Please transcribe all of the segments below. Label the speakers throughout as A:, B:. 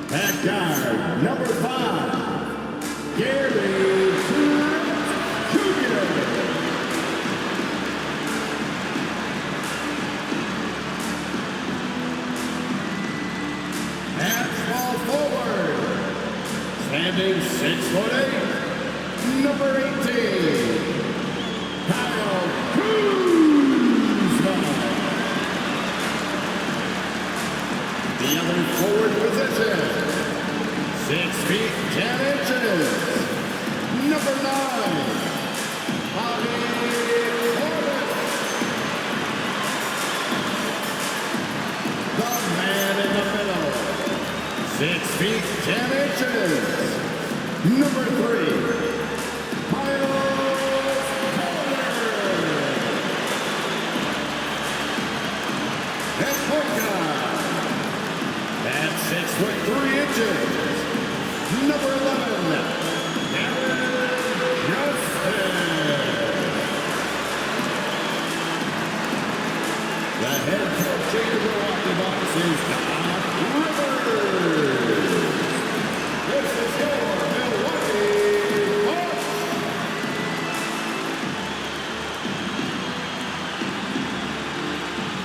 A: At guard, number 5, Gary Jr. At small forward, standing 6'8", number 18, Kyle Kuzma. The other forward position, 6 feet 10 inches, number 9, Bobby Portis. The man in the middle, 6 feet 10 inches, number 3, Miles Turner. And point guard, at 6'3" number 11, Justin. The head coach of the Milwaukee Bucks is Doc Rivers. This is your Milwaukee Bucks.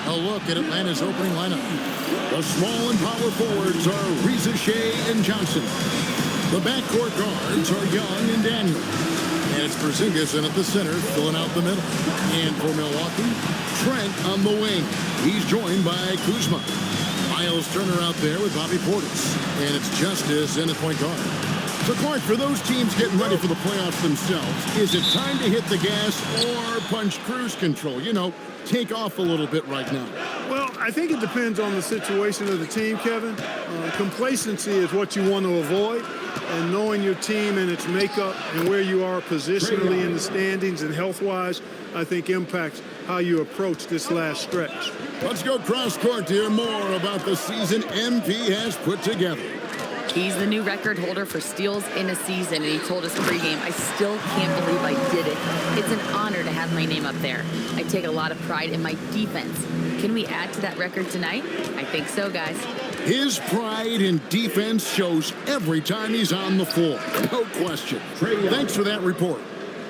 B: A look at Atlanta's opening lineup. The small and power forwards are Reza Shea and Johnson. The backcourt guards are Young and Daniel. And it's Porzingis in at the center, filling out the middle. And for Milwaukee, Trent on the wing. He's joined by Kuzma. Miles Turner out there with Bobby Portis. And it's Justice in at point guard. So, Clark, for those teams getting ready for the playoffs themselves, is it time to hit the gas or punch cruise control? You know, take off a little bit right now.
C: Well, I think it depends on the situation of the team, Kevin. Complacency is what you want to avoid, and knowing your team and its makeup and where you are positionally in the standings and health-wise, I think impacts how you approach this last stretch.
B: Let's go cross-court to hear more about the season MP has put together.
D: He's the new record holder for steals in a season, and he told us pregame, I still can't believe I did it. It's an honor to have my name up there. I take a lot of pride in my defense. Can we add to that record tonight? I think so, guys.
B: His pride in defense shows every time he's on the floor. No question. Thanks for that report.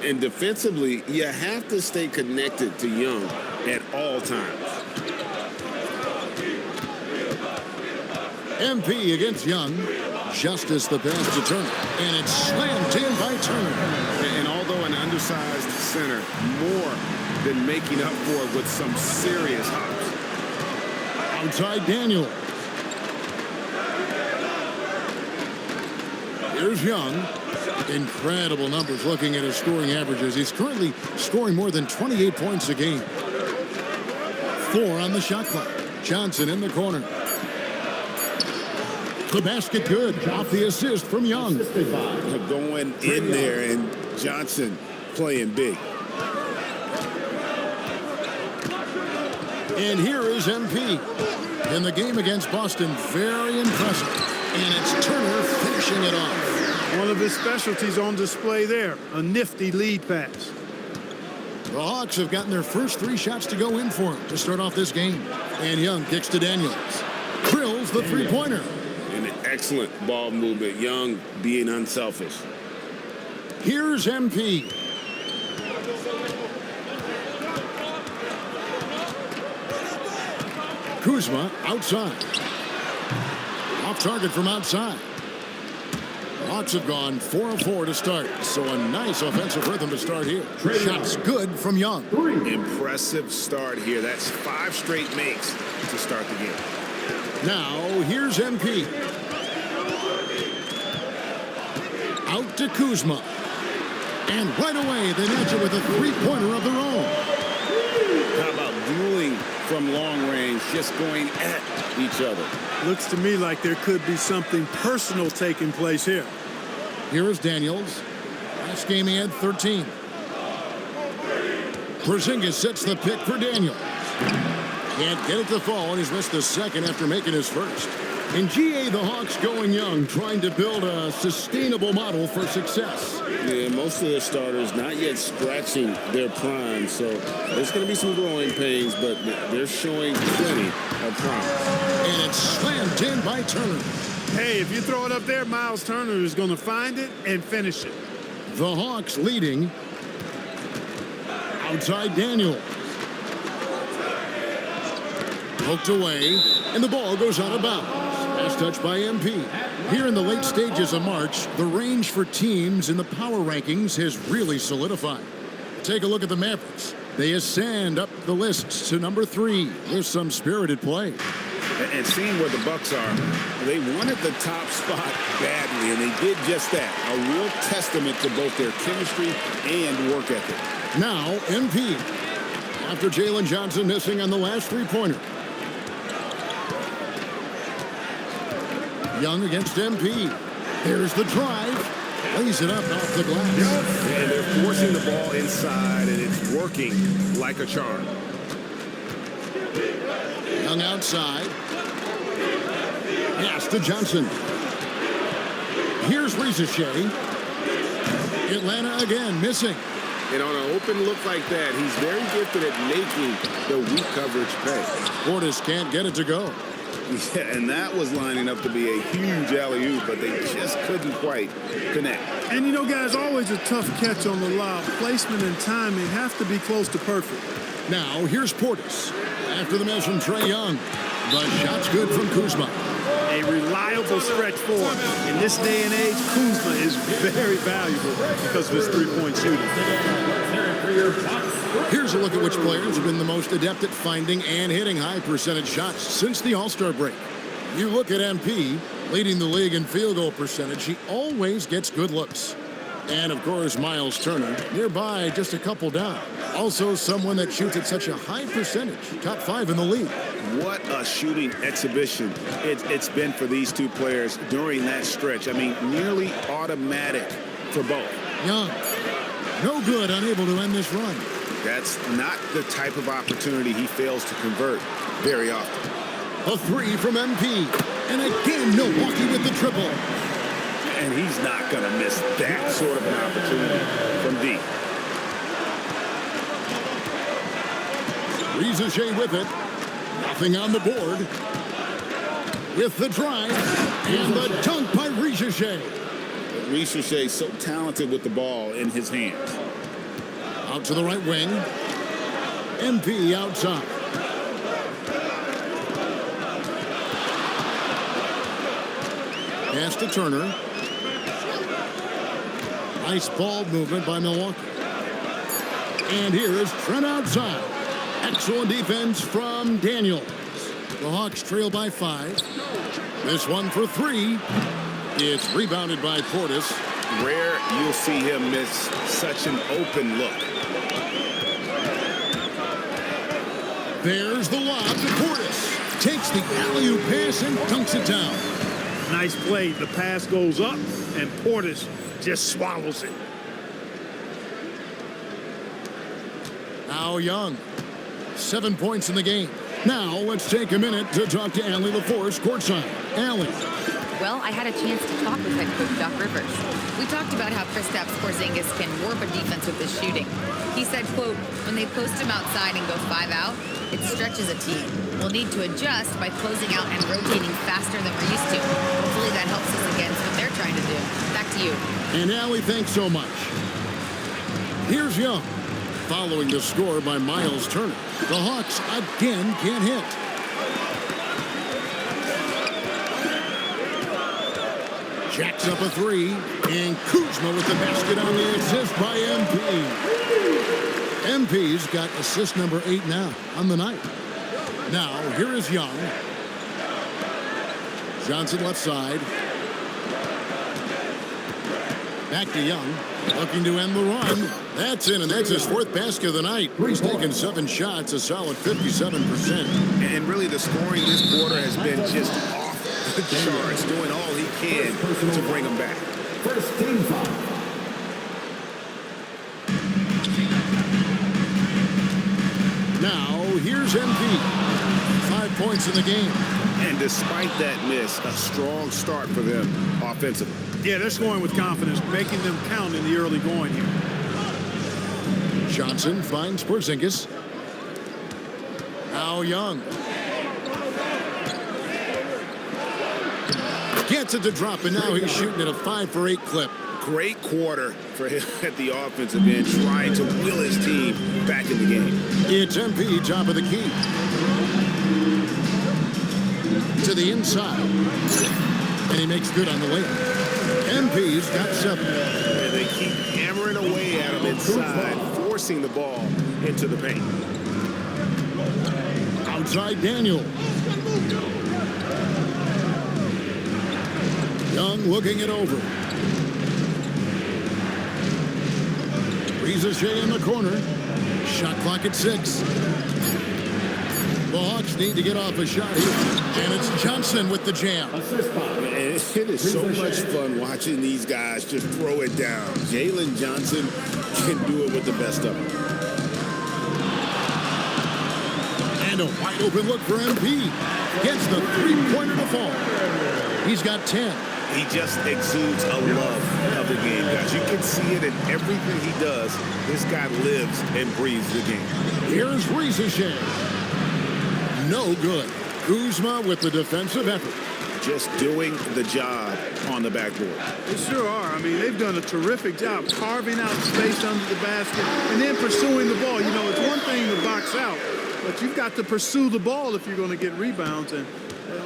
E: And defensively, you have to stay connected to Young at all times.
B: MP against Young. Justice the pass to Turner. And it's slammed in by Turner.
E: And although an undersized center, more than making up for it with some serious hops.
B: Outside Daniel. Here's Young. Incredible numbers looking at his scoring averages. He's currently scoring more than 28 points a game. 4 on the shot clock. Johnson in the corner. The basket good. Off the assist from Young.
E: Going in there, and Johnson playing big.
B: And here is MP. In the game against Boston, very impressive. And it's Turner finishing it off.
C: One of his specialties on display there, a nifty lead pass.
B: The Hawks have gotten their first 3 shots to go in for him to start off this game. And Young kicks to Daniels. Drills the three-pointer.
E: An excellent ball movement. Young being unselfish.
B: Here's MP. Kuzma outside. Off target from outside. Hawks have gone 4 of 4 to start, so a nice offensive rhythm to start here. Shots good from Young.
E: Impressive start here. That's 5 straight makes to start the game.
B: Now, here's MP. Out to Kuzma. And right away, they match it with a three-pointer of their own.
E: How about dueling from long range, just going at each other?
C: Looks to me like there could be something personal taking place here.
B: Here is Daniels. Last game he had 13. Porzingis sets the pick for Daniels. Can't get it to fall, and he's missed the second after making his first. In GA, the Hawks going young, trying to build a sustainable model for success.
E: Yeah, most of their starters not yet scratching their prime, so there's going to be some growing pains, but they're showing plenty of promise.
B: And it's slammed in by Turner.
C: Hey, if you throw it up there, Miles Turner is going to find it and finish it.
B: The Hawks leading. Outside Daniels. Poked away, and the ball goes out of bounds. Pass touch by MP. Here in the late stages of March, the range for teams in the power rankings has really solidified. Take a look at the Mavericks. They ascend up the lists to number 3. There's some spirited play.
E: And seeing where the Bucks are, they wanted the top spot badly, and they did just that. A real testament to both their chemistry and work ethic.
B: Now, MP. After Jalen Johnson missing on the last three-pointer. Young against MP. There's the drive. Lays it up off the glass.
E: And they're forcing the ball inside, and it's working like a charm.
B: Young outside. Pass to Johnson. Here's Ricochet. Atlanta again missing.
E: And on an open look like that, he's very gifted at making the weak coverage pay.
B: Portis can't get it to go.
E: Yeah, and that was lining up to be a huge alley-oop, but they just couldn't quite connect.
C: And you know, guys, always a tough catch on the lob. Placement and timing have to be close to perfect.
B: Now, here's Portis. After the miss from Trae Young. The shot's good from Kuzma.
C: A reliable stretch forward. In this day and age, Kuzma is very valuable because of his three-point shooting.
B: Here's a look at which players have been the most adept at finding and hitting high-percentage shots since the All-Star break. You look at MP, leading the league in field goal percentage. He always gets good looks. And, of course, Miles Turner, nearby, just a couple down. Also someone that shoots at such a high percentage, top 5 in the league.
E: What a shooting exhibition it's been for these two players during that stretch. I mean, nearly automatic for both.
B: Young, no good, unable to end this run.
E: That's not the type of opportunity he fails to convert very often.
B: A 3 from MP. And again, Milwaukee with the triple.
E: And he's not going to miss that sort of an opportunity from deep.
B: Ricochet with it. Nothing on the board. With the drive. And the dunk by Ricochet.
E: Ricochet so talented with the ball in his hands.
B: Out to the right wing. MP outside. Pass to Turner. Nice ball movement by Milwaukee. And here is Trent outside. Excellent defense from Daniels. The Hawks trail by 5. This one for 3. It's rebounded by Portis.
E: Rare you'll see him miss such an open look.
B: There's the lob to Portis. Takes the alley-oop pass and dunks it down.
C: Nice play. The pass goes up, and Portis just swallows it.
B: Now Young. 7 points in the game. Now let's take a minute to talk to Allie LaForce courtside. Allie.
D: Well, I had a chance to talk with head coach Doc Rivers. We talked about how Kristaps Porzingis can warp a defense with his shooting. He said, quote, when they post him outside and go 5 out, it stretches a team. We'll need to adjust by closing out and rotating faster than we're used to. Hopefully that helps us against what they're trying to do. Back to you.
B: And Allie, thanks so much. Here's Young. Following the score by Miles Turner. The Hawks again can't hit. Jacks up a three, and Kuzma with the basket on the assist by MP. MP's got assist number 8 now on the night. Now, here is Young. Johnson left side. Back to Young, looking to end the run. That's in, and that's his 4th basket of the night. He's taken 7 shots, a solid 57%.
E: And really, the scoring this quarter has been just off the charts, doing all he can to bring them back.
A: First team foul.
B: Now, here's MP. 5 points in the game.
E: And despite that miss, a strong start for them offensively.
C: Yeah, they're scoring with confidence, making them count in the early going here.
B: Johnson finds Porzingis. Now Young. Gets it to drop, and now he's shooting at a 5 for 8 clip.
E: Great quarter for him at the offensive end, trying to will his team back in the game.
B: It's MP, top of the key. To the inside. And he makes good on the layup. MP's got 7.
E: And they keep hammering away at him inside, forcing the ball into the paint.
B: Outside Daniel. Young looking it over. Shea in the corner. Shot clock at 6. The Hawks need to get off a shot here. And it's Johnson with the jam.
E: It is so much fun watching these guys just throw it down. Jalen Johnson can do it with the best of them.
B: And a wide open look for MP. Gets the three-pointer to fall. He's got 10.
E: He just exudes a love of the game, guys. You can see it in everything he does. This guy lives and breathes the game.
B: Here's Shea. No good. Kuzma with the defensive effort.
E: Just doing the job on the backboard.
C: They sure are. I mean, they've done a terrific job carving out space under the basket and then pursuing the ball. You know, it's one thing to box out, but you've got to pursue the ball if you're going to get rebounds. And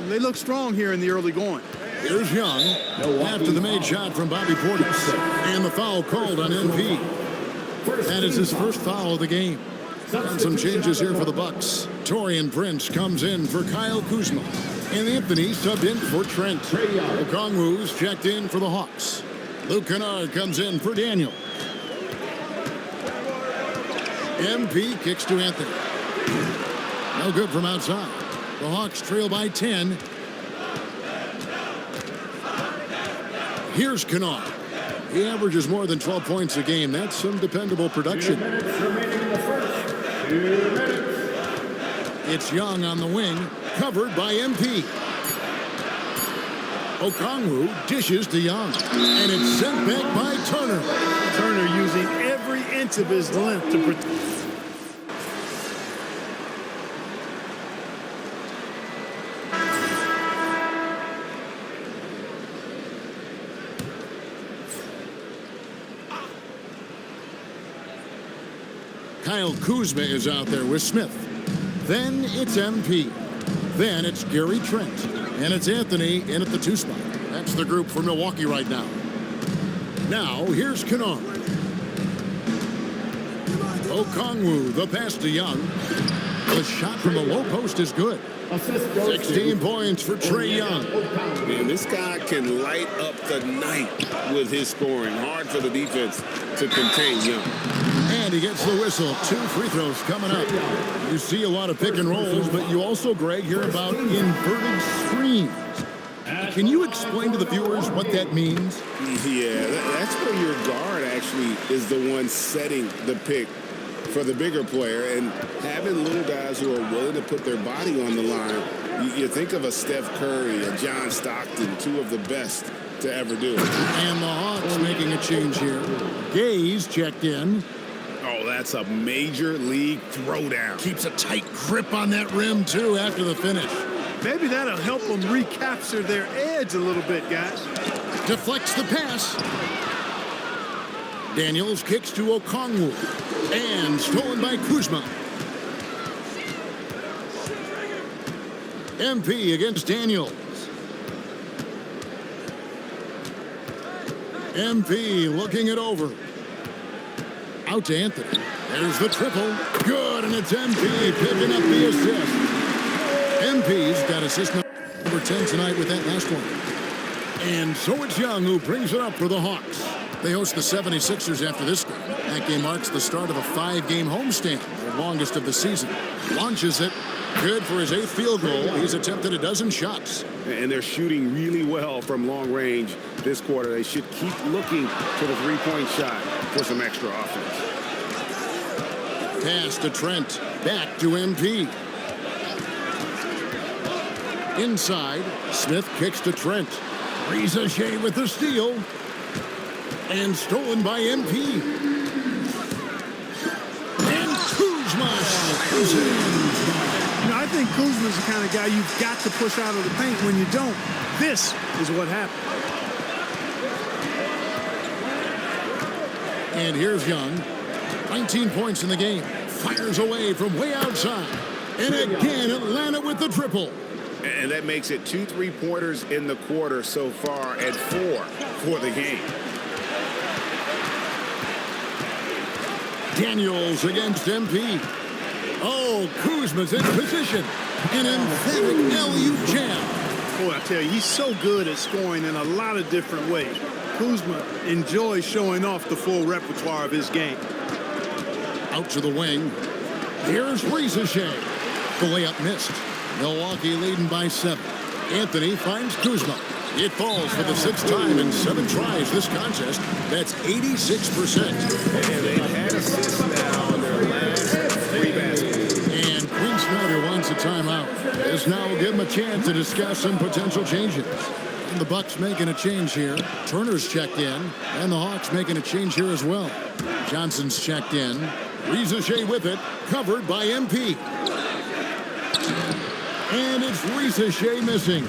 C: they look strong here in the early going.
B: Here's Young after the made shot from Bobby Portis. And the foul called on MP. That is his first foul of the game. And some changes here for the Bucks. Taurean Prince comes in for Kyle Kuzma. And Anthony subbed in for Trent. Okongwu's checked in for the Hawks. Luke Kennard comes in for Daniel. MP kicks to Anthony. No good from outside. The Hawks trail by 10. Here's Kennard. He averages more than 12 points a game. That's some dependable production.
A: 2 minutes remaining in the first. 2 minutes.
B: It's Young on the wing, covered by MP. Okongwu dishes to Young, and it's sent back by Turner.
C: Turner using every inch of his length to protect.
B: Kyle Kuzma is out there with Smith. Then it's MP. Then it's Gary Trent. And it's Anthony in at the 2 spot. That's the group for Milwaukee right now. Now, here's Kennard. Okongwu, the pass to Young. The shot from the low post is good. 16 points for Trae Young.
E: Man, this guy can light up the night with his scoring. Hard for the defense to contain Young.
B: And he gets the whistle. 2 free throws coming up. You see a lot of pick and rolls, but you also, Greg, hear about inverted screens. Can you explain to the viewers what that means?
E: Yeah, that's where your guard actually is the one setting the pick for the bigger player, and having little guys who are willing to put their body on the line. You think of a Steph Curry, a John Stockton, 2 of the best to ever do it.
B: And the Hawks making a change here. Gaze checked in.
E: Oh, that's a major league throwdown.
B: Keeps a tight grip on that rim, too, after the finish.
C: Maybe that'll help them recapture their edge a little bit, guys.
B: Deflects the pass. Daniels kicks to Okongwu. And stolen by Kuzma. MP against Daniels. MP looking it over. Out to Anthony. There's the triple. Good, and it's MP picking up the assist. MP's got assist number 10 tonight with that last one. And so it's Young who brings it up for the Hawks. They host the 76ers after this game. That game marks the start of a 5-game homestand, the longest of the season. Launches it. Good for his 8th field goal. He's attempted a dozen shots.
E: And they're shooting really well from long range this quarter. They should keep looking to the three-point shot for some extra offense.
B: Pass to Trent. Back to MP. Inside. Smith kicks to Trent. Rizachet with the steal. And stolen by MP. And Kuzma.
C: I think Kuzma's the kind of guy you've got to push out of the paint. When you don't, this is what happens.
B: And here's Young. 19 points in the game. Fires away from way outside. And again, Atlanta with the triple.
E: And that makes it 2 3-pointers in the quarter so far and 4 for the game.
B: Daniels against MP. Oh, Kuzma's in position. An emphatic alley-oop jam.
C: Boy, I tell you, he's so good at scoring in a lot of different ways. Kuzma enjoys showing off the full repertoire of his game.
B: Out to the wing. Here's Rizachet. The layup missed. Milwaukee leading by 7. Anthony finds Kuzma. It falls for the 6th time in 7 tries this contest. That's 86%.
E: And they've had assists now on their last 3 baskets.
B: And Quinn Snyder wants a timeout. This now will give him a chance to discuss some potential changes. And the Bucks making a change here. Turner's checked in. And the Hawks making a change here as well. Johnson's checked in. Rizachet with it. Covered by MP. And it's Rizachet missing.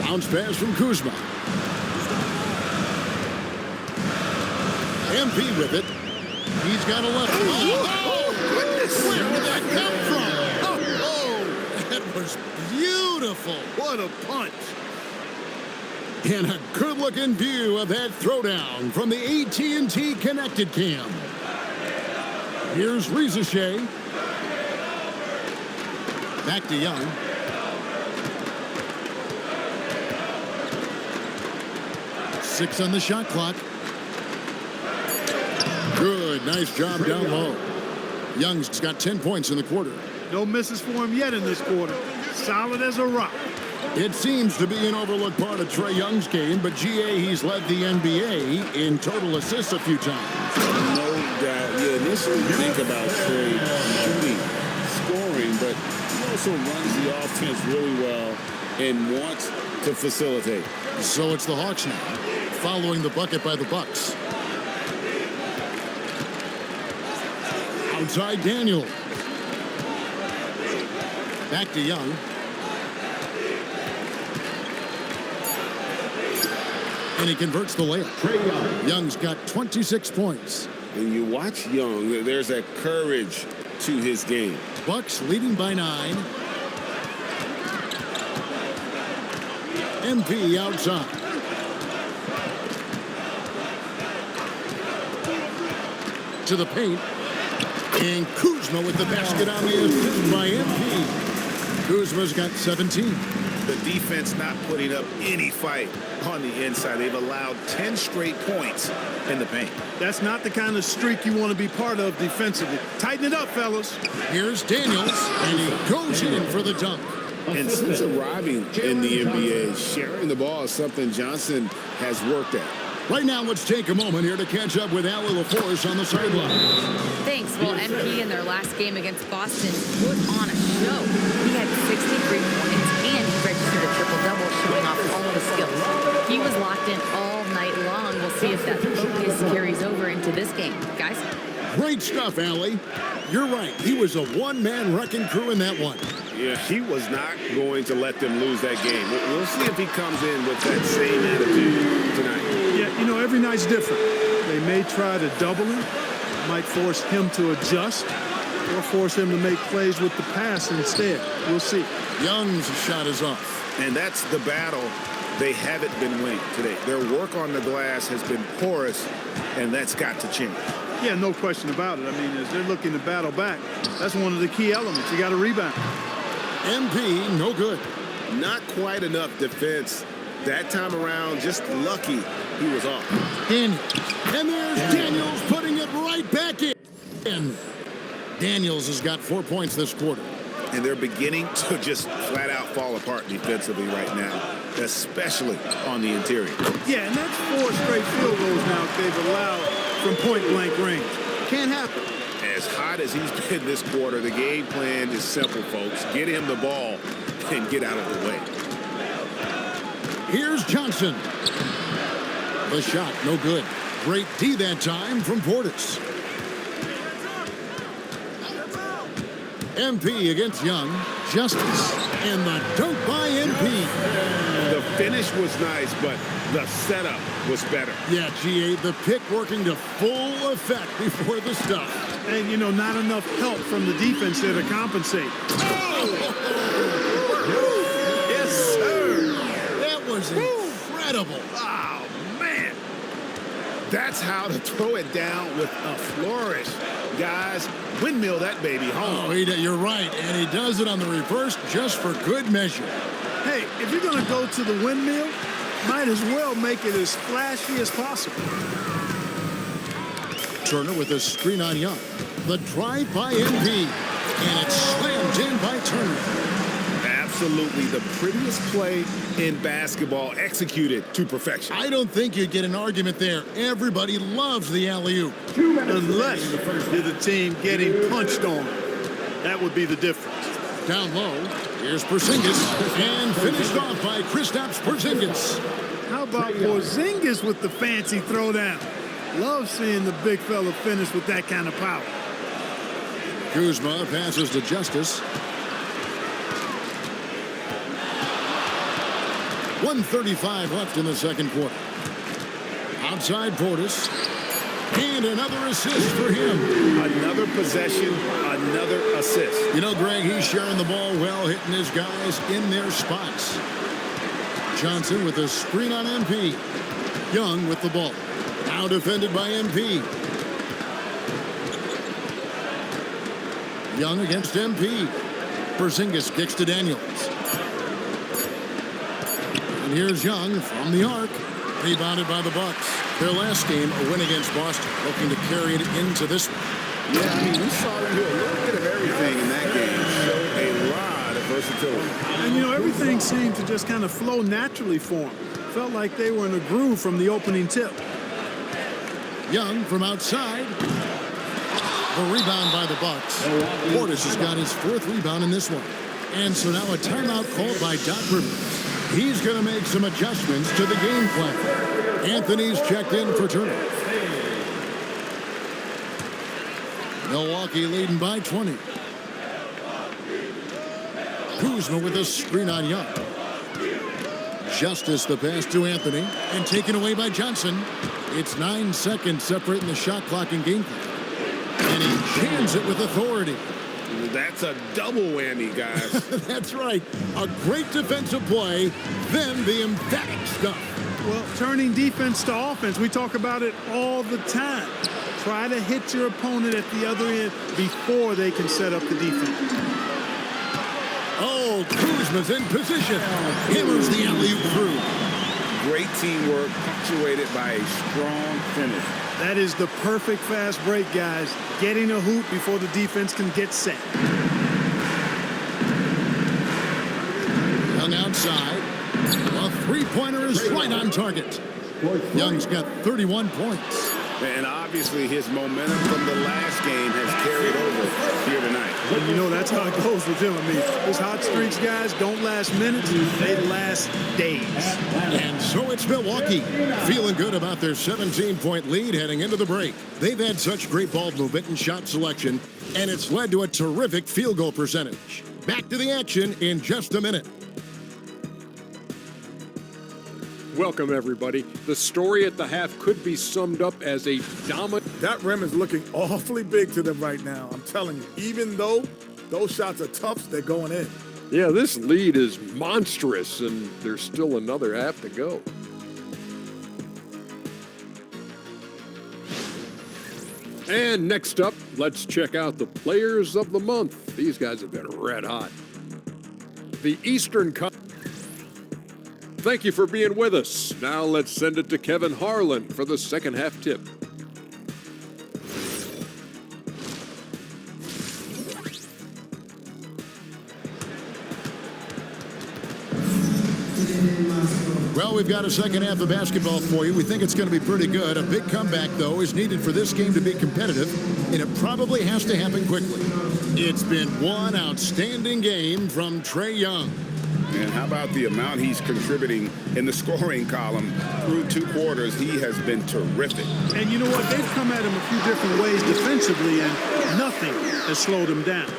B: Bounce pass from Kuzma. MP with it. He's got a left. Oh, goodness. Where did that come from? Oh, that was beautiful. What a punch. And a good-looking view of that throwdown from the AT&T Connected Cam. Here's Rizachet. Back to Young. Six on the shot clock. Good, nice job down low. Young's got 10 points in the quarter.
C: No misses for him yet in this quarter. Solid as a rock.
B: It seems to be an overlooked part of Trae Young's game, but GA, he's led the NBA in total assists a few times.
E: No doubt. You initially think about Trae shooting, scoring, but he also runs the offense really well and wants to facilitate.
B: So it's the Hawks now, following the bucket by the Bucks. Outside Daniel. Back to Young. And he converts the layup. Young's got 26 points.
E: When you watch Young, there's a courage to his game.
B: Bucks leading by 9. MP outside. To the paint. And Kuzma with the basket on the assist by MP. Kuzma's got 17.
E: The defense not putting up any fight on the inside. They've allowed 10 straight points in the paint.
C: That's not the kind of streak you want to be part of defensively. Tighten it up, fellas.
B: Here's Daniels, and he goes in for the dunk.
E: And since arriving in the NBA, sharing the ball is something Johnson has worked at.
B: Right now, let's take a moment here to catch up with Allie LaForce on the sideline.
D: Thanks. Well, MP in their last game against Boston put on a show. He had 63 points and he registered a triple-double showing off all of his skills. He was locked in all night long. We'll see if that focus carries over into this game. Guys?
B: Great stuff, Allie. You're right. He was a one-man wrecking crew in that one.
E: Yeah, he was not going to let them lose that game. We'll see if he comes in with that same attitude tonight.
C: Yeah, you know, every night's different. They may try to double him, might force him to adjust, or force him to make plays with the pass instead. We'll see.
B: Young's shot is off.
E: And that's the battle they haven't been winning today. Their work on the glass has been porous, and that's got to change.
C: Yeah, no question about it. I mean, as they're looking to battle back, that's one of the key elements. You got to rebound.
B: MP, no good.
E: Not quite enough defense that time around. Just lucky he was off.
B: Daniels. And there's Daniels putting it right back in. Daniels has got 4 points this quarter.
E: And they're beginning to just flat out fall apart defensively right now, especially on the interior.
C: Yeah, and that's 4 straight field goals now they've allowed from point-blank range. Can't happen.
E: As hot as he's been this quarter, the game plan is simple, folks. Get him the ball and get out of the way.
B: Here's Johnson. The shot, no good. Great D that time from Portis. MP against Young. Justice. And the dunk by MP.
E: The finish was nice, but the setup was better.
B: Yeah, GA, the pick working to full effect before the stuff.
C: And, you know, not enough help from the defense there to compensate.
E: Yes, sir.
B: That was incredible.
E: Oh, man. That's how to throw it down with a flourish. Guys, windmill that baby home.
B: Oh, you're right. And he does it on the reverse just for good measure.
C: Hey, if you're going to go to the windmill, might as well make it as flashy as possible.
B: Turner with a screen on Young. The drive by MP. And it's slammed in by Turner.
E: Absolutely the prettiest play in basketball, executed to perfection.
B: I don't think you'd get an argument there. Everybody loves the alley-oop.
C: Unless you're the team getting punched on. That would be the difference.
B: Down low, here's Porzingis. And finished off by Kristaps Porzingis.
C: How about Porzingis with the fancy throwdown? Love seeing the big fella finish with that kind of power.
B: Kuzma passes to Justice. 1:35 left in the second quarter. Outside Portis. And another assist for him.
E: Another possession, another assist.
B: You know, Greg, he's sharing the ball well, hitting his guys in their spots. Johnson with a screen on MP. Young with the ball. Now defended by MP. Young against MP. Porzingis kicks to Daniels. And here's Young from the arc. Rebounded by the Bucks. Their last game, a win against Boston, looking to carry it into this one.
E: Yeah, I mean, we saw them do a little bit of everything in that game. Showed a lot of versatility.
C: And, you know, everything seemed to just kind of flow naturally for them. Felt like they were in a groove from the opening tip.
B: Young from outside. A rebound by the Bucks. Portis has got his 4th rebound in this one. And so now a timeout called by Doc Rivers. He's going to make some adjustments to the game plan. Anthony's checked in for Turner. Milwaukee leading by 20. Kuzma with a screen on Young. Justice the pass to Anthony and taken away by Johnson. It's 9 seconds separating the shot clock and game clock. And he jams it with authority.
E: That's a double whammy, guys.
B: That's right. A great defensive play, then the emphatic stuff.
C: Well, turning defense to offense, we talk about it all the time. Try to hit your opponent at the other end before they can set up the defense.
B: Oh, Kuzma's in position. Hammers the alley-oop through.
E: Great teamwork, punctuated by a strong finish.
C: That is the perfect fast break, guys. Getting a hoop before the defense can get set.
B: Young outside. A three-pointer is right on target. Young's got 31 points.
E: And obviously his momentum from the last game has carried over here tonight.
C: And you know, that's how it goes with him. I mean, his hot streaks, guys, don't last minutes. They last days.
B: And so it's Milwaukee, feeling good about their 17-point lead heading into the break. They've had such great ball movement and shot selection, and it's led to a terrific field goal percentage. Back to the action in just a minute.
F: Welcome, everybody. The story at the half could be summed up as a dominant.
G: That rim is looking awfully big to them right now. I'm telling you, even though those shots are tough, they're going in.
F: Yeah, this lead is monstrous, and there's still another half to go. And next up, let's check out the players of the month. These guys have been red hot. The Eastern Cup. Thank you for being with us. Now let's send it to Kevin Harlan for the second half tip.
B: Well, we've got a second half of basketball for you. We think it's going to be pretty good. A big comeback, though, is needed for this game to be competitive, and it probably has to happen quickly. It's been one outstanding game from Trae Young.
E: And how about the amount he's contributing in the scoring column through 2 quarters? He has been terrific.
C: And you know what? They've come at him a few different ways defensively, and nothing has slowed him down.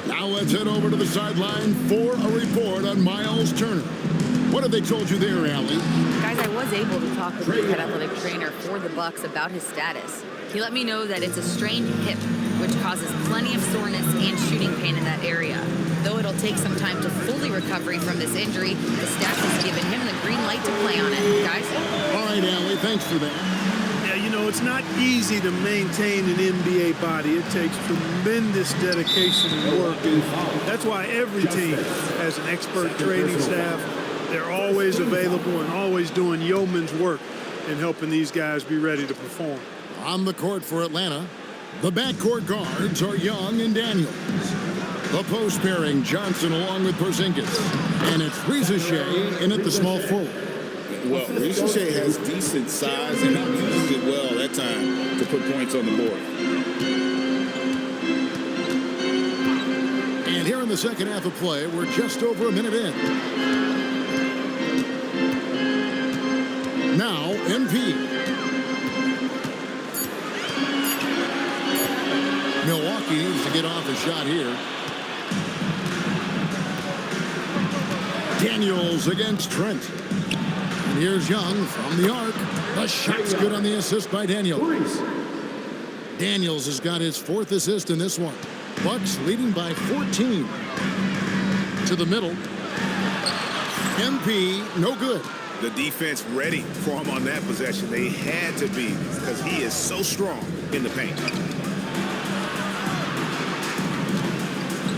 B: Now let's head over to the sideline for a report on Miles Turner. What have they told you there, Allie?
D: Guys, I was able to talk with the head athletic trainer for the Bucks about his status. He let me know that it's a strained hip, which causes plenty of soreness and shooting pain in that area. Though it'll take some time to fully recover from this injury, the staff has given him the green light to play on it. Guys?
B: All right, Allie, thanks for that.
C: Yeah, you know, it's not easy to maintain an NBA body. It takes tremendous dedication and work. That's why every team has an expert training staff. They're always available and always doing yeoman's work in helping these guys be ready to perform.
B: On the court for Atlanta, the backcourt guards are Young and Daniels. The post pairing, Johnson along with Porzingis. And it's Riza in at the small forward.
E: Well, Riza has decent size and he uses it well that time to put points on the board.
B: And here in the second half of play, we're just over a minute in. Now, MP. Milwaukee needs to get off a shot here. Daniels against Trent. And here's Young from the arc. The shot's good on the assist by Daniels. Daniels has got his 4th assist in this one. Bucks leading by 14. To the middle. MP, no good.
E: The defense ready for him on that possession. They had to be because he is so strong in the paint.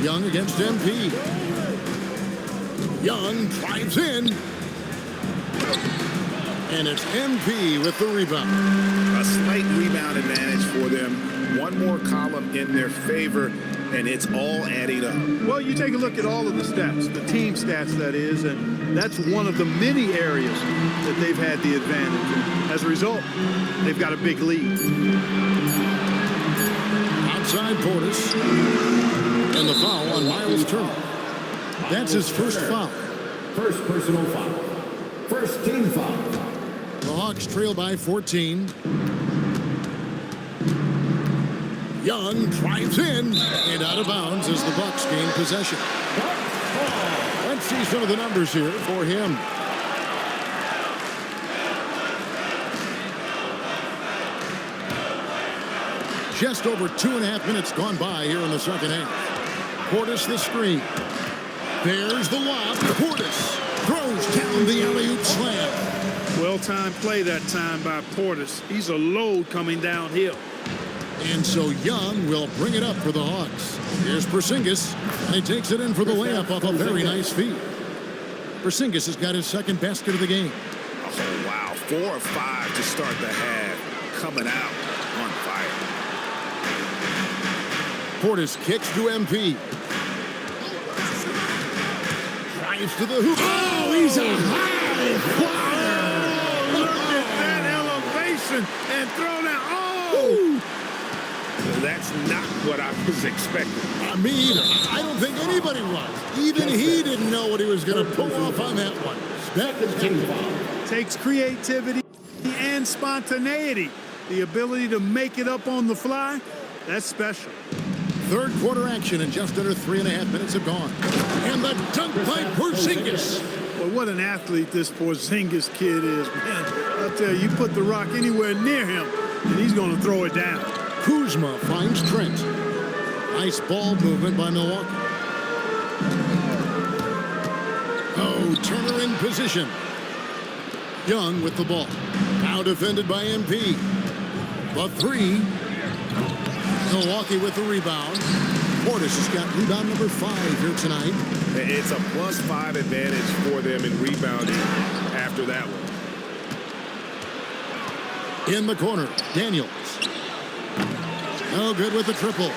B: Young against MP. Young drives in. And it's MP with the rebound.
E: A slight rebound advantage for them. One more column in their favor, and it's all adding up.
C: Well, you take a look at all of the stats, the team stats that is, and that's one of the many areas that they've had the advantage. And as a result, they've got a big lead.
B: Outside Portis. And the foul on Miles Turner. That's his first foul.
A: First personal foul. First team foul.
B: The Hawks trail by 14. Young drives in and out of bounds as the Bucks gain possession. Let's see some of the numbers here for him. Just over 2.5 minutes gone by here in the second half. Portis the screen. There's the lob. Portis throws down the alley-oop slam.
C: Well-timed play that time by Portis. He's a load coming downhill.
B: And so Young will bring it up for the Hawks. Here's Porzingis, and he takes it in for the layup off a very nice feed. Porzingis has got his 2nd basket of the game.
E: Oh, wow. 4 or 5 to start the half. Coming out on fire.
B: Portis kicks to MP. Drives to the hoop. Oh, he's a high flyer.
C: Look at that elevation and throw down. Oh!
E: That's not what I was expecting.
B: Me either. I don't think anybody was. Even he didn't know what he was going to pull off on that one.
C: Takes creativity and spontaneity. The ability to make it up on the fly, that's special.
B: Third quarter action and just under 3.5 minutes have gone. And the dunk by Porzingis.
C: Well, what an athlete this Porzingis kid is, man. I'll tell you, you put the rock anywhere near him, and he's going to throw it down.
B: Kuzma finds Trent. Nice ball movement by Milwaukee. position. Young with the ball. Now defended by MP. The three. Milwaukee with the rebound. Portis has got rebound number 5 here tonight.
E: It's a +5 advantage for them in rebounding after that one.
B: In the corner, Daniels. No good with the triple.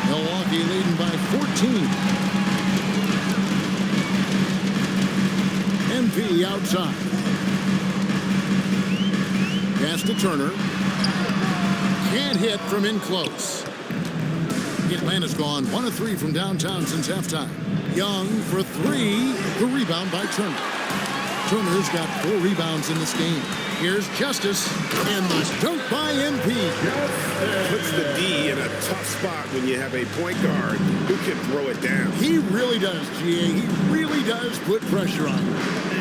B: Milwaukee leading by 14. MP outside. Pass to Turner. Can't hit from in close. Atlanta's gone 1 of 3 from downtown since halftime. Young for 3. The rebound by Turner. Turner's got 4 rebounds in this game. Here's Justice, and the dunk by MP.
E: Puts the D in a tough spot when you have a point guard who can throw it down.
B: He really does, GA. He really does put pressure on him.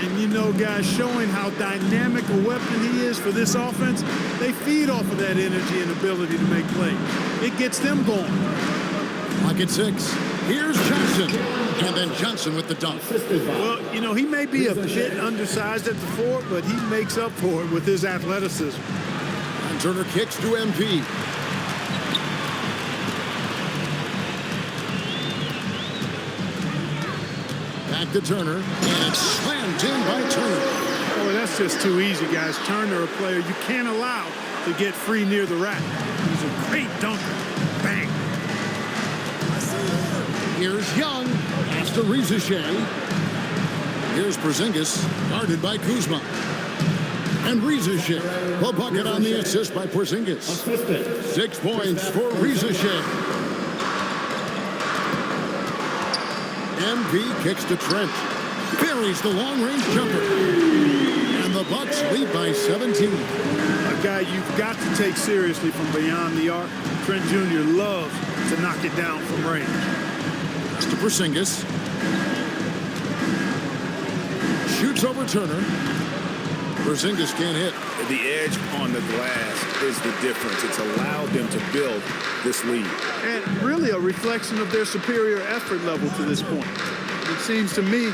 C: And you know, guys, showing how dynamic a weapon he is for this offense, they feed off of that energy and ability to make plays. It gets them going.
B: Clock at 6. Here's Johnson. And then Johnson with the dunk.
C: Well, you know, he may be a bit undersized at the 4, but he makes up for it with his athleticism.
B: And Turner kicks to MP. Back to Turner. And it's slammed in by Turner.
C: Oh, that's just too easy, guys. Turner, a player you can't allow to get free near the rack. He's a great dunker. Bang.
B: Here's Young. Pass to Rizichet. Here's Porzingis, guarded by Kuzma. And Rizichet. The bucket on the assist by Porzingis. 6 points for Rizichet. MP kicks to Trent. Buries the long-range jumper. And the Bucks lead by 17.
C: A guy you've got to take seriously from beyond the arc. Trent Jr. loves to knock it down from range.
B: To Porzingis. Shoots over Turner. Porzingis can't hit.
E: The edge on the glass is the difference. It's allowed them to build this lead.
C: And really a reflection of their superior effort level to this point. It seems to me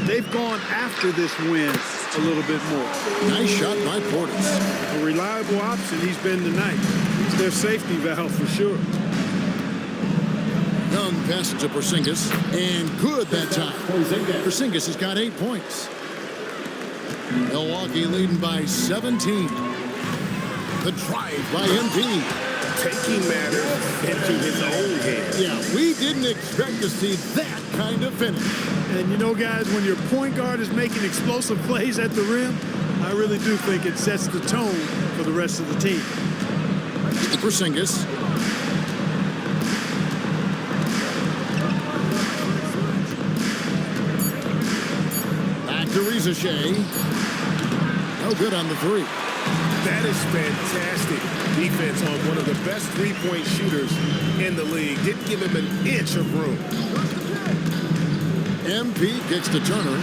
C: they've gone after this win a little bit more.
B: Nice shot by Portis.
C: A reliable option he's been tonight. He's their safety valve for sure.
B: Young passes to Porzingis, and good that time. Porzingis has got 8 points. Milwaukee leading by 17. The drive by MP.
E: Taking matters into his own hands.
B: Yeah, we didn't expect to see that kind of finish.
C: And you know, guys, when your point guard is making explosive plays at the rim, I really do think it sets the tone for the rest of the team.
B: Porzingis. To Rizichet. No good on the 3.
E: That is fantastic defense on one of the best three-point shooters in the league. Didn't give him an inch of room.
B: MP kicks to Turner.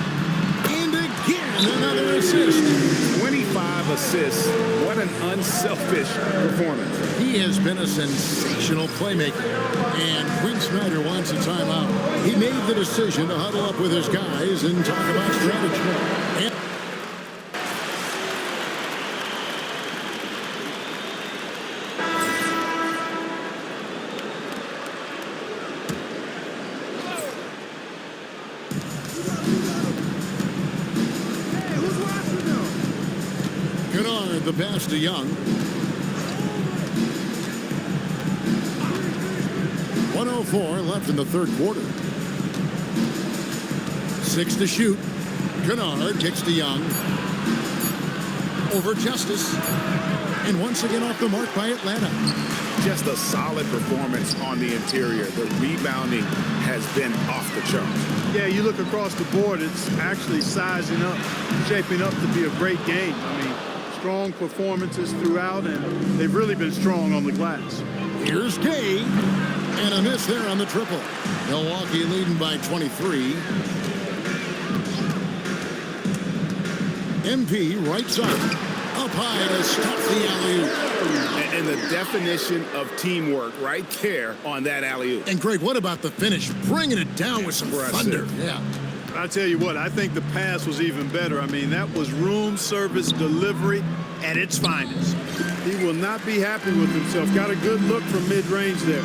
B: And again, another assist.
E: 25 assists. What an unselfish performance.
B: He has been a sensational playmaker. And Quinn Snyder wants a timeout. He made the decision to huddle up with his guys and talk about strategy. Kennard, the pass to Young. 1:04 left in the 3rd quarter. 6 to shoot. Kennard kicks to Young. Over Justice. And once again off the mark by Atlanta.
E: Just a solid performance on the interior. The rebounding has been off the charts.
C: Yeah, you look across the board, it's actually sizing up, shaping up to be a great game. I mean, strong performances throughout, and they've really been strong on the glass.
B: Here's Gay. And a miss there on the triple. Milwaukee leading by 23. MP right side. Up high to stop the alley-oop.
E: And the definition of teamwork right there on that alley-oop.
B: And Greg, what about the finish? Bringing it down with some thunder. Yeah.
C: I tell you what, I think the pass was even better. I mean, that was room service delivery at its finest. He will not be happy with himself. Got a good look from mid-range there.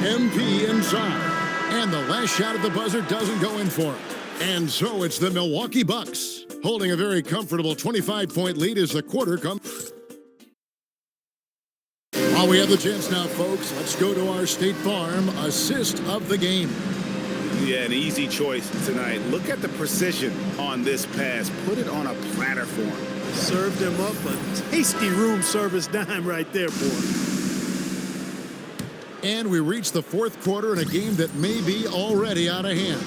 B: MP inside. And the last shot at the buzzer doesn't go in for him. And so it's the Milwaukee Bucks holding a very comfortable 25-point lead as the quarter comes. While we have the chance now, folks, let's go to our State Farm assist of the game.
E: Yeah, an easy choice tonight. Look at the precision on this pass. Put it on a platter for him.
C: Served him up a tasty room service dime right there, boy.
B: And we reach the fourth quarter in a game that may be already out of hand.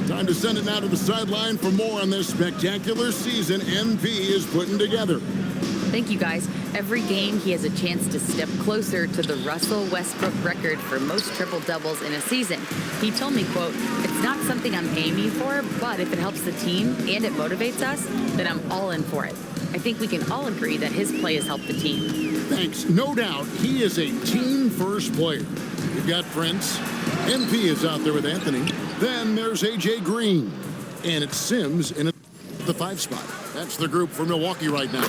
B: Time to send it now to the sideline for more on this spectacular season MP is putting together.
D: Thank you, guys. Every game, he has a chance to step closer to the Russell Westbrook record for most triple-doubles in a season. He told me, quote, "It's not something I'm aiming for, but if it helps the team and it motivates us, then I'm all in for it." I think we can all agree that his play has helped the team.
B: Thanks. No doubt, he is a team-first player. You've got Prince. MP is out there with Anthony. Then there's A.J. Green. And it's Sims in the 5 spot. That's the group for Milwaukee right now.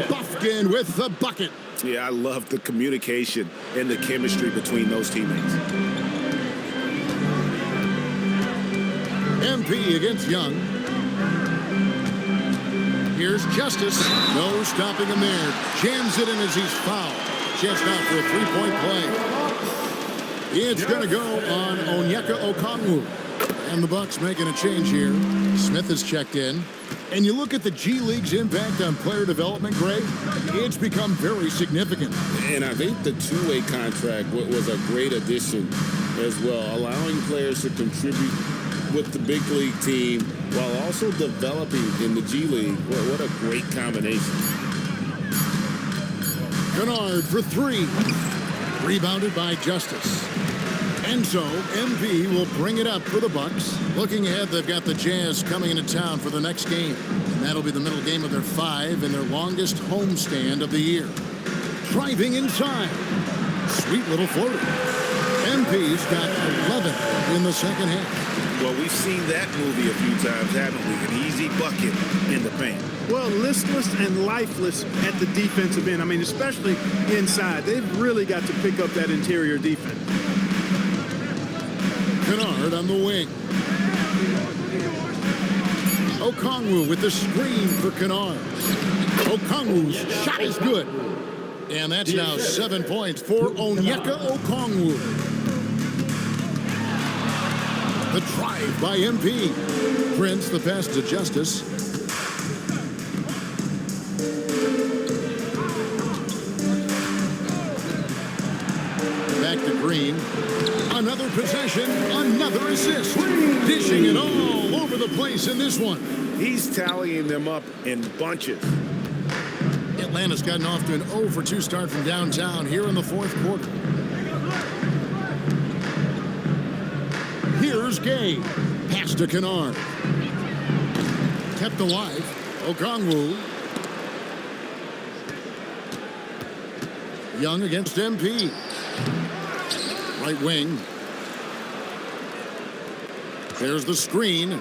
B: Bufkin with the bucket.
E: Yeah, I love the communication and the chemistry between those teammates.
B: MP against Young. Here's Justice. No stopping him there. Jams it in as he's fouled. Chance now for a three-point play. It's going to go on Onyeka Okongwu. And the Bucks making a change here. Smith is checked in. And you look at the G League's impact on player development, Greg, it's become very significant.
E: And I think the two-way contract was a great addition as well, allowing players to contribute with the big league team while also developing in the G League. Well, what a great combination.
B: Kennard for 3. Rebounded by Justice. And so MP will bring it up for the Bucks. Looking ahead, they've got the Jazz coming into town for the next game. And that'll be the middle game of their 5 and their longest homestand of the year. Driving inside. Sweet little floater. MP's got 11 in the second half.
E: Well, we've seen that movie a few times, haven't we? An easy bucket in the paint.
C: Well, listless and lifeless at the defensive end. I mean, especially inside. They've really got to pick up that interior defense.
B: Kennard on the wing. Okongwu with the screen for Kennard. Okongwu's shot is good. And that's now 7 points for Onyeka Okongwu. The drive by MP. Prince, the pass to Justice. Back to Green. Another possession, another assist. Dishing it all over the place in this one.
E: He's tallying them up in bunches.
B: Atlanta's gotten off to an 0 for 2 start from downtown here in the fourth quarter. Here's Gay. Pass to Kennard. Kept alive. Okongwu. Young against MP. Right wing. There's the screen.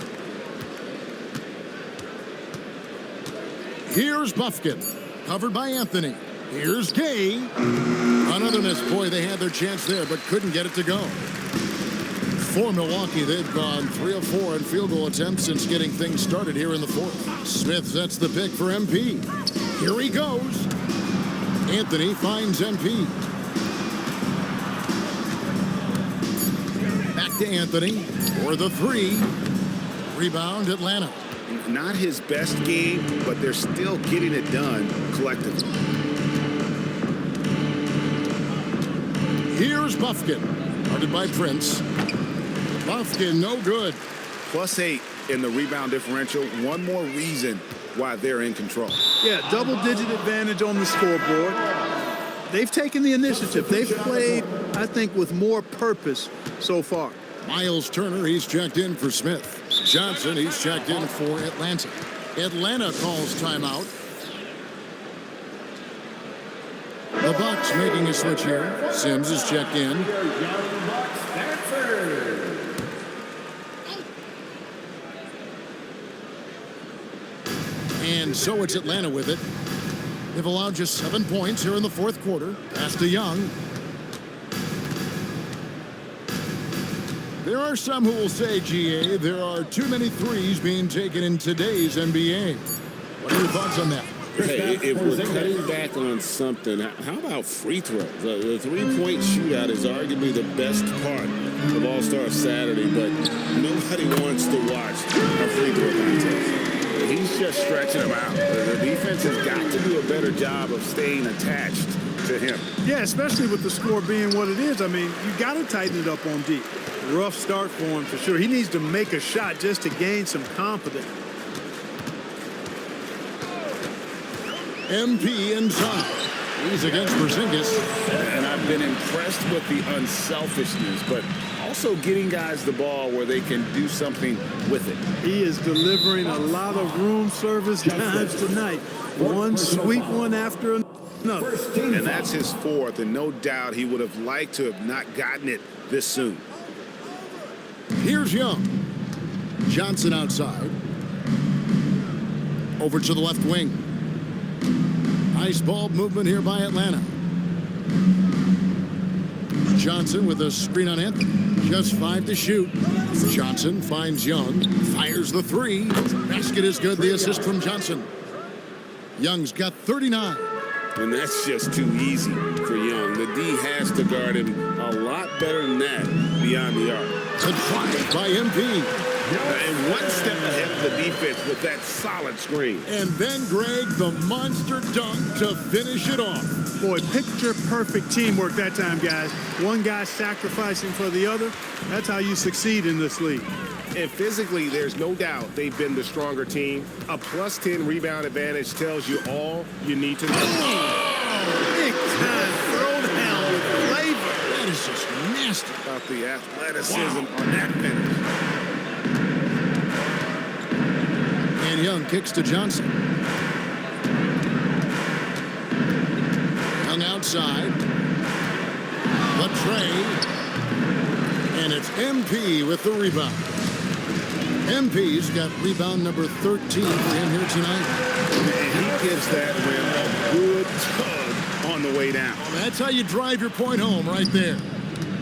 B: Here's Bufkin. Covered by Anthony. Here's Gay. Another miss. Boy, they had their chance there, but couldn't get it to go. For Milwaukee, they've gone 3 of 4 in field goal attempts since getting things started here in the fourth. Smith sets the pick for MP. Here he goes. Anthony finds MP. Back to Anthony for the 3. Rebound, Atlanta.
E: Not his best game, but they're still getting it done collectively.
B: Here's Bufkin. Guarded by Prince. Bufkin, no good.
E: +8 in the rebound differential. One more reason why they're in control.
C: Yeah, double-digit advantage on the scoreboard. They've taken the initiative. They've played, I think, with more purpose so far.
B: Miles Turner, he's checked in for Smith. Johnson, he's checked in for Atlanta. Atlanta calls timeout. The Bucks making a switch here. Sims is checked in.
A: Young Bucks answer.
B: And so it's Atlanta with it. They've allowed just 7 points here in the fourth quarter. Pass to Young. There are some who will say, GA, there are too many threes being taken in today's NBA. What are your thoughts on that?
E: Hey, if we're cutting back on something, how about free throws? The three-point shootout is arguably the best part of All-Star Saturday, but nobody wants to watch a free throw contest. He's just stretching them out. The defense has got to do a better job of staying attached to him.
C: Yeah, especially with the score being what it is. I mean, you got to tighten it up on D. Rough start for him for sure. He needs to make a shot just to gain some confidence.
B: MP inside. He's against Porzingis.
E: And I've been impressed with the unselfishness, but also getting guys the ball where they can do something with it.
C: He is delivering a lot of room service times tonight. One sweet one after another.
E: And that's his fourth, and no doubt he would have liked to have not gotten it this soon.
B: Here's Young. Johnson outside. Over to the left wing. Nice ball movement here by Atlanta. Johnson with a screen on Anthony. Just 5 to shoot. Johnson finds Young. Fires the three. Basket is good. The assist from Johnson. Young's got 39.
E: And that's just too easy for Young. The D has to guard him a lot better than that beyond the arc.
B: Good fight by MP.
E: And one step ahead of the defense with that solid screen.
B: And then, Greg, the monster dunk to finish it off.
C: Boy, picture-perfect teamwork that time, guys. One guy sacrificing for the other. That's how you succeed in this league.
E: And physically, there's no doubt they've been the stronger team. A plus 10 rebound advantage tells you all you need to know.
C: Big time throwdown with flavor.
B: That is just nasty.
E: About the athleticism on that finish.
B: And Young kicks to Johnson. Young outside. The trade. And it's MP with the rebound. MP's got rebound number 13 for him here tonight.
E: And he gives that rim a good tug on the way down.
B: Well, that's how you drive your point home right there.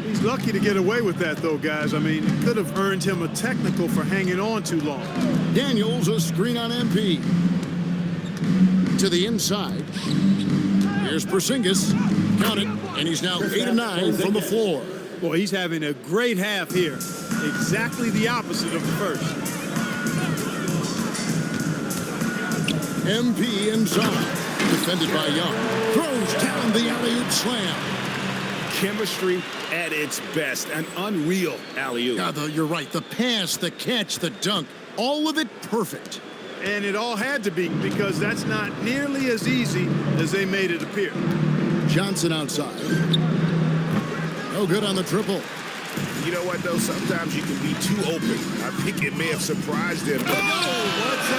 C: He's lucky to get away with that, though, guys. I mean, it could have earned him a technical for hanging on too long.
B: Daniels, a screen on MP. To the inside. Here's Porzingis. Count it. And he's now 8 of 9 from the floor.
C: Boy, he's having a great half here. Exactly the opposite of the first.
B: MP inside. Defended by Young. Throws down the alley-oop slam.
E: Chemistry at its best. An unreal alley-oop.
B: Yeah, you're right. The pass, the catch, the dunk. All of it perfect.
C: And it all had to be, because that's not nearly as easy as they made it appear.
B: Johnson outside. No good on the triple.
E: You know what, though? Sometimes you can be too open. I think it may have surprised him.
C: What's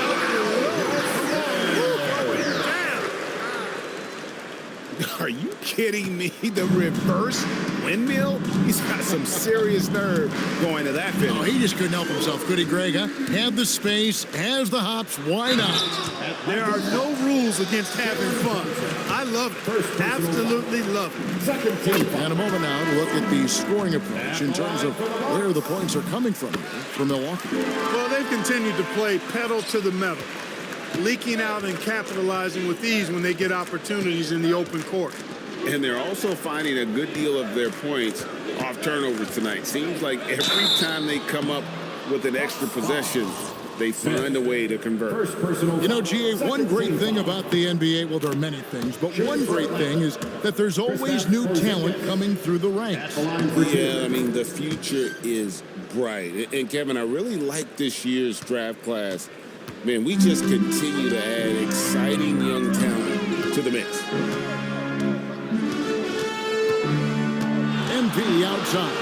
E: Are you kidding me? The reverse windmill? He's got some serious nerve going to that finish.
B: Oh, he just couldn't help himself, could he, Greg? Huh? Had the space, has the hops. Why not?
C: There are no rules against having fun. I love it. Absolutely love it.
B: And a moment now to look at the scoring approach in terms of where the points are coming from for Milwaukee.
C: Well, they've continued to play pedal to the metal, leaking out and capitalizing with ease when they get opportunities in the open court.
E: And they're also finding a good deal of their points off turnovers tonight. Seems like every time they come up with an extra possession, they find a way to convert.
B: You know, GA, one great thing about the NBA, well, there are many things, but one great thing is that there's always new talent coming through the ranks.
E: Yeah, I mean, the future is bright. And, Kevin, I really like this year's draft class. Man, we just continue to add exciting young talent to the mix.
B: MP outside.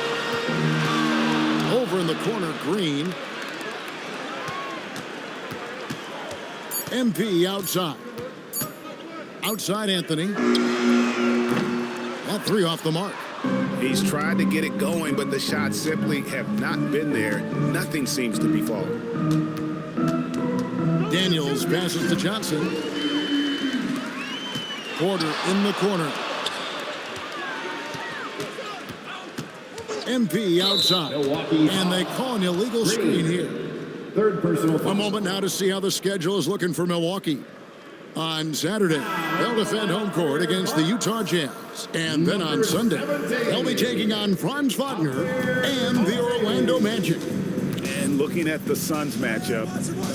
B: Over in the corner, Green. MP outside. Outside, Anthony. That three off the mark.
E: He's tried to get it going, but the shots simply have not been there. Nothing seems to be falling.
B: Daniels passes to Johnson. Porter in the corner. MP outside. And they call an illegal screen here.
A: Third personal foul.
B: A moment now to see how the schedule is looking for Milwaukee. On Saturday, they'll defend home court against the Utah Jazz. And then on Sunday, they'll be taking on Franz Wagner and the Orlando Magic.
G: And looking at the Suns matchup,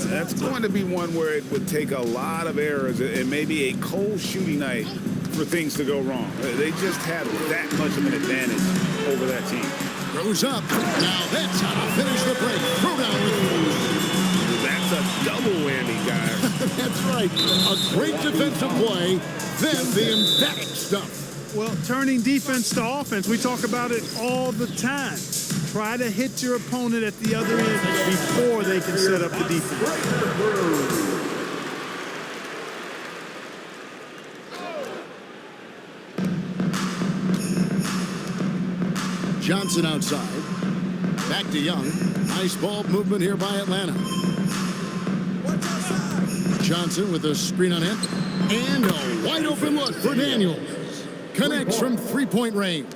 G: that's going to be one where it would take a lot of errors and maybe a cold shooting night for things to go wrong. They just have that much of an advantage over that team.
B: Goes up. Now that's how to finish the break. Throw down with
E: That's a double whammy, guys.
B: That's right. A great defensive play, then the emphatic stuff.
C: Well, turning defense to offense, we talk about it all the time. Try to hit your opponent at the other end before they can set up the defense.
B: Johnson outside. Back to Young. Nice ball movement here by Atlanta. Johnson with a screen on him. And a wide open look for Daniels. Connects from three-point range.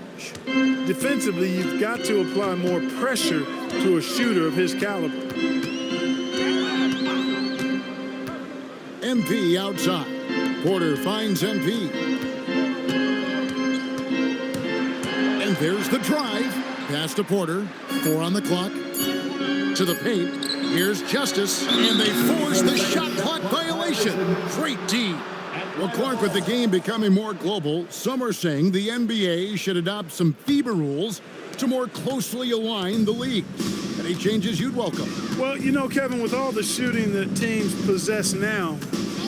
C: Defensively, you've got to apply more pressure to a shooter of his caliber.
B: MP outside. Porter finds MP. And there's the drive. Pass to Porter. 4 on the clock. To the paint. Here's Justice. And they force the shot clock violation. Great D. Well, Clark, with the game becoming more global, some are saying the NBA should adopt some FIBA rules to more closely align the league. Any changes you'd welcome?
C: Well, you know, Kevin, with all the shooting that teams possess now,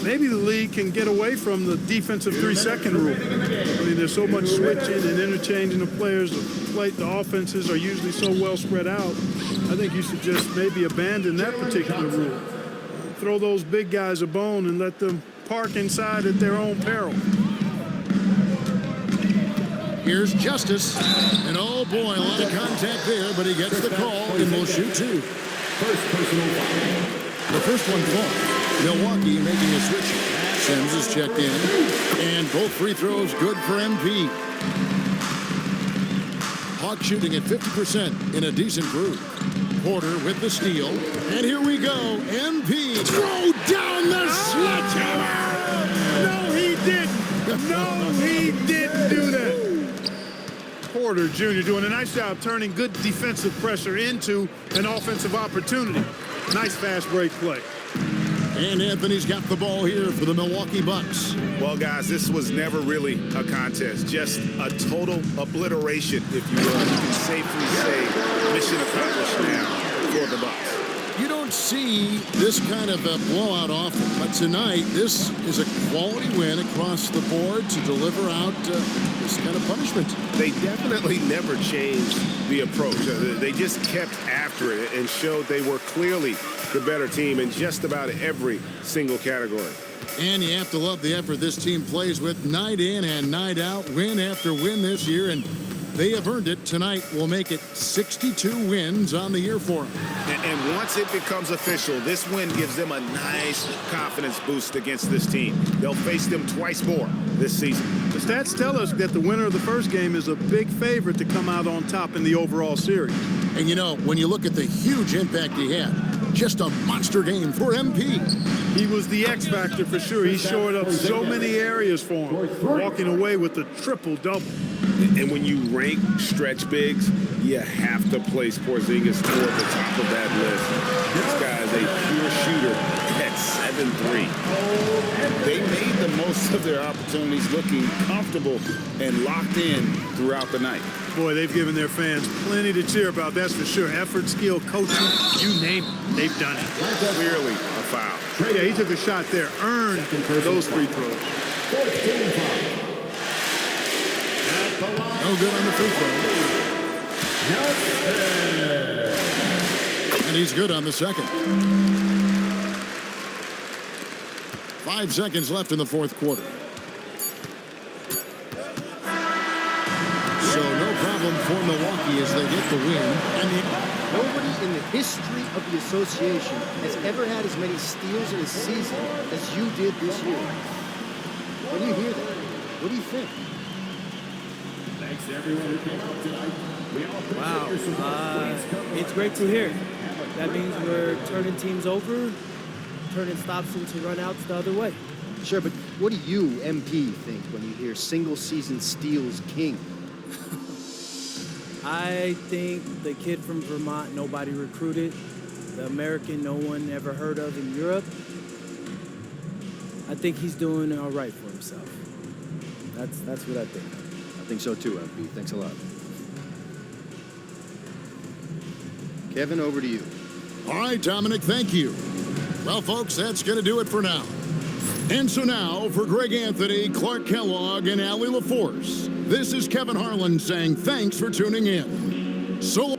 C: maybe the league can get away from the defensive 3-second rule. I mean, there's so much switching and interchanging of players. The offenses are usually so well spread out. I think you should just maybe abandon that particular rule. Throw those big guys a bone and let them park inside at their own peril.
B: Here's Justice. And oh boy, a lot of contact there, but he gets the call and will shoot 2.
A: First personal foul.
B: The first one falls. Milwaukee making a switch. Sims is checked in. And both free throws good for MP. Hawks shooting at 50% in a decent groove. Porter with the steal. And here we go. MP throw down the sledgehammer.
C: No, he didn't. No, he didn't do that. Porter Jr. doing a nice job turning good defensive pressure into an offensive opportunity. Nice fast break play.
B: And Anthony's got the ball here for the Milwaukee Bucks.
E: Well, guys, this was never really a contest. Just a total obliteration, if you will. You can safely say mission accomplished now for the Bucks.
B: You don't see this kind of a blowout often, but tonight this is a quality win across the board to deliver out this kind of punishment.
E: They definitely never changed the approach. They just kept after it and showed they were clearly the better team in just about every single category.
B: And you have to love the effort this team plays with night in and night out, win after win this year, and they have earned it. Tonight will make it 62 wins on the year for them.
E: And once it becomes official, this win gives them a nice confidence boost against this team. They'll face them twice more this season.
C: The stats tell us that the winner of the first game is a big favorite to come out on top in the overall series.
B: And you know, when you look at the huge impact he had, just a monster game for MP.
C: He was the X factor for sure. He shored up so many areas for him, walking away with a triple-double.
E: And when you rank stretch bigs, you have to place Porzingis toward the top of that list. This guy is a pure shooter at 7'3".
G: They made the most of their opportunities, looking comfortable and locked in throughout the night.
C: Boy, they've given their fans plenty to cheer about, that's for sure. Effort, skill, coaching, you name it, they've done it.
E: Clearly a foul.
C: Yeah, he took a shot there, earned those free throws.
B: No good on the free throw. And he's good on the second. 5 seconds left in the fourth quarter. them for Milwaukee as they get the win. And
H: Nobody in the history of the association has ever had as many steals in a season as you did this year. When you hear that, what do you think?
A: Thanks to everyone who came out tonight. We all appreciate
I: Wow,
A: your support.
I: it's great to hear. That means we're turning teams over, turning stops into runouts the other way.
H: Sure, but what do you, MP, think when you hear single-season steals king?
I: I think the kid from Vermont nobody recruited, the American no one ever heard of in Europe, I think he's doing all right for himself. That's what I think.
H: I think so too, MP. Thanks a lot. Kevin, over to you.
B: all right, Dominic, thank you. Well, folks, that's going to do it for now. And so now, for Greg Anthony, Clark Kellogg, and Allie LaForce, this is Kevin Harlan saying thanks for tuning in. So